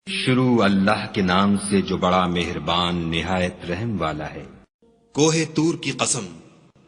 شروع اللہ کے نام سے جو بڑا مہربان نہایت رحم والا ہے۔ کوہ طور کی قسم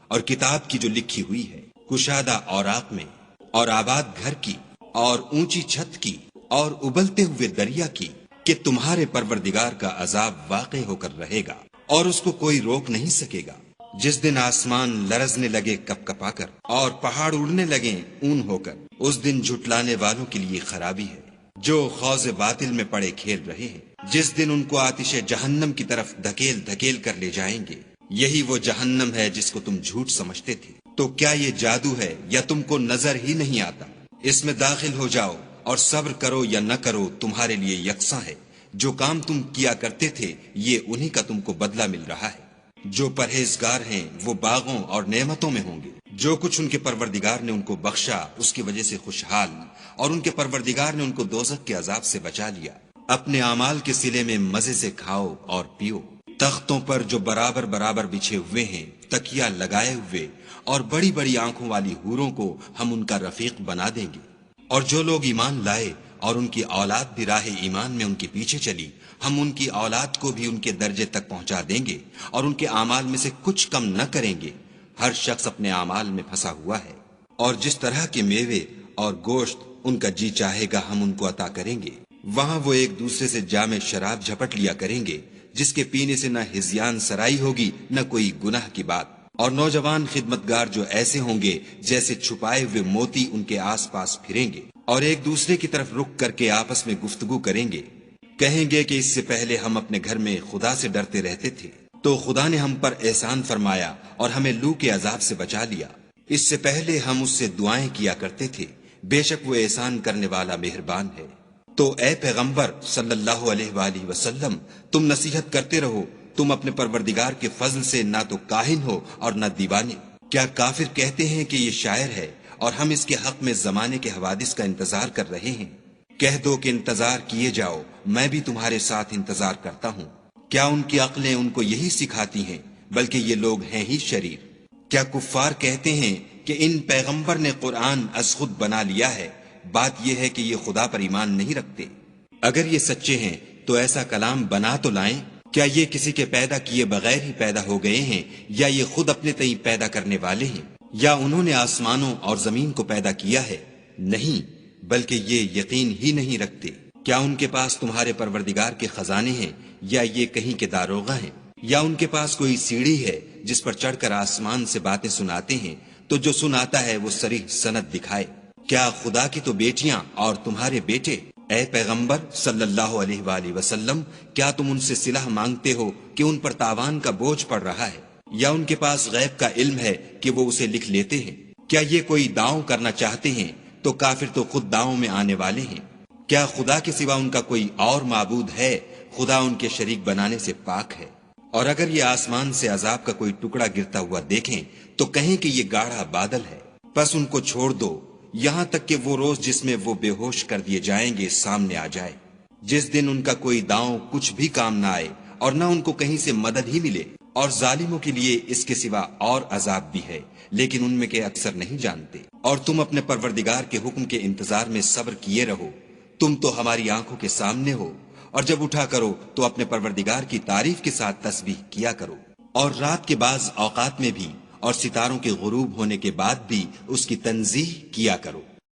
اور کتاب کی جو لکھی ہوئی ہے، کشادہ اوراق میں، اور آباد گھر کی، اور اونچی چھت کی، اور ابلتے ہوئے دریا کی، کہ تمہارے پروردگار کا عذاب واقع ہو کر رہے گا اور اس کو کوئی روک نہیں سکے گا۔ جس دن آسمان لرزنے لگے کپ کپا کر اور پہاڑ اڑنے لگے اون ہو کر، اس دن جھٹلانے والوں کے لیے خرابی ہے جو خوض باطل میں پڑے کھیل رہے ہیں۔ جس دن ان کو آتش جہنم کی طرف دھکیل دھکیل کر لے جائیں گے، یہی وہ جہنم ہے جس کو تم جھوٹ سمجھتے تھے۔ تو کیا یہ جادو ہے یا تم کو نظر ہی نہیں آتا؟ اس میں داخل ہو جاؤ اور صبر کرو یا نہ کرو تمہارے لیے یکساں ہے۔ جو کام تم کیا کرتے تھے یہ انہی کا تم کو بدلہ مل رہا ہے۔ جو پرہیزگار ہیں وہ باغوں اور نعمتوں میں ہوں گے۔ جو کچھ ان کے پروردگار نے ان کو بخشا اس کی وجہ سے خوشحال، اور ان کے پروردگار نے ان کو دوزخ کے عذاب سے بچا لیا۔ اپنے اعمال کے صلے میں مزے سے کھاؤ اور پیو۔ تختوں پر جو برابر برابر بچھے ہوئے ہیں، تکیا لگائے ہوئے، اور بڑی بڑی آنکھوں والی حوروں کو ہم ان کا رفیق بنا دیں گے۔ اور جو لوگ ایمان لائے اور ان کی اولاد بھی راہ ایمان میں ان کے پیچھے چلی، ہم ان کی اولاد کو بھی ان کے درجے تک پہنچا دیں گے اور ان کے اعمال میں سے کچھ کم نہ کریں گے۔ ہر شخص اپنے اعمال میں پھنسا ہوا ہے، اور جس طرح کے میوے اور گوشت ان کا جی چاہے گا ہم ان کو عطا کریں گے۔ وہاں وہ ایک دوسرے سے جام شراب جھپٹ لیا کریں گے، جس کے پینے سے نہ ہذیان سرائی ہوگی نہ کوئی گناہ کی بات۔ اور نوجوان خدمتگار جو ایسے ہوں گے جیسے چھپائے ہوئے موتی ان کے آس پاس پھریں گے، اور ایک دوسرے کی طرف رک کر کے آپس میں گفتگو کریں گے۔ کہیں گے کہ اس سے پہلے ہم اپنے گھر میں خدا سے ڈرتے رہتے تھے، تو خدا نے ہم پر احسان فرمایا اور ہمیں لو کے عذاب سے بچا لیا۔ اس سے پہلے ہم اس سے دعائیں کیا کرتے تھے، بے شک وہ احسان کرنے والا مہربان ہے۔ تو اے پیغمبر صلی اللہ علیہ وآلہ وسلم، تم نصیحت کرتے رہو، تم اپنے پروردگار کے فضل سے نہ تو کاہن ہو اور نہ دیوانے۔ کیا کافر کہتے ہیں کہ یہ شاعر ہے اور ہم اس کے حق میں زمانے کے حوادث کا انتظار کر رہے ہیں؟ کہہ دو کہ انتظار کیے جاؤ، میں بھی تمہارے ساتھ انتظار کرتا ہوں۔ کیا ان کی عقلیں ان کو یہی سکھاتی ہیں؟ بلکہ یہ لوگ ہیں ہی شریر۔ کیا کفار کہتے ہیں کہ ان پیغمبر نے قرآن از خود بنا لیا ہے؟ بات یہ ہے کہ یہ خدا پر ایمان نہیں رکھتے۔ اگر یہ سچے ہیں تو ایسا کلام بنا تو لائیں۔ کیا یہ کسی کے پیدا کیے بغیر ہی پیدا ہو گئے ہیں، یا یہ خود اپنے تئیں پیدا کرنے والے ہیں، یا انہوں نے آسمانوں اور زمین کو پیدا کیا ہے؟ نہیں، بلکہ یہ یقین ہی نہیں رکھتے۔ کیا ان کے پاس تمہارے پروردگار کے خزانے ہیں، یا یہ کہیں کے داروغہ ہیں، یا ان کے پاس کوئی سیڑھی ہے جس پر چڑھ کر آسمان سے باتیں سناتے ہیں؟ تو جو سناتا ہے وہ صریح سند دکھائے۔ کیا خدا کی تو بیٹیاں اور تمہارے بیٹے؟ اے پیغمبر صلی اللہ علیہ وآلہ وسلم، کیا تم ان سے صلح مانگتے ہو کہ ان پر تاوان کا بوجھ پڑ رہا ہے، یا ان کے پاس غیب کا علم ہے کہ وہ اسے لکھ لیتے ہیں؟ کیا یہ کوئی داؤں کرنا چاہتے ہیں تو کافر تو خود داؤں میں آنے والے ہیں۔ کیا خدا کے سوا ان کا کوئی اور معبود ہے؟ خدا ان کے شریک بنانے سے پاک ہے۔ اور اگر یہ آسمان سے عذاب کا کوئی ٹکڑا گرتا ہوا دیکھیں تو کہیں کہ یہ گاڑھا بادل ہے، پس ان کو چھوڑ دو یہاں تک کہ وہ روز جس میں وہ بے ہوش کر دیے جائیں گے سامنے آ جائے، جس دن ان کا کوئی داؤں کچھ بھی کام نہ آئے اور نہ ان کو کہیں سے مدد ہی ملے۔ اور ظالموں کے لیے اس کے سوا اور عذاب بھی ہے، لیکن ان میں کے اکثر نہیں جانتے۔ اور تم اپنے پروردگار کے حکم کے انتظار میں صبر کیے رہو، تم تو ہماری آنکھوں کے سامنے ہو۔ اور جب اٹھا کرو تو اپنے پروردگار کی تعریف کے ساتھ تسبیح کیا کرو، اور رات کے بعض اوقات میں بھی، اور ستاروں کے غروب ہونے کے بعد بھی اس کی تنزیہ کیا کرو۔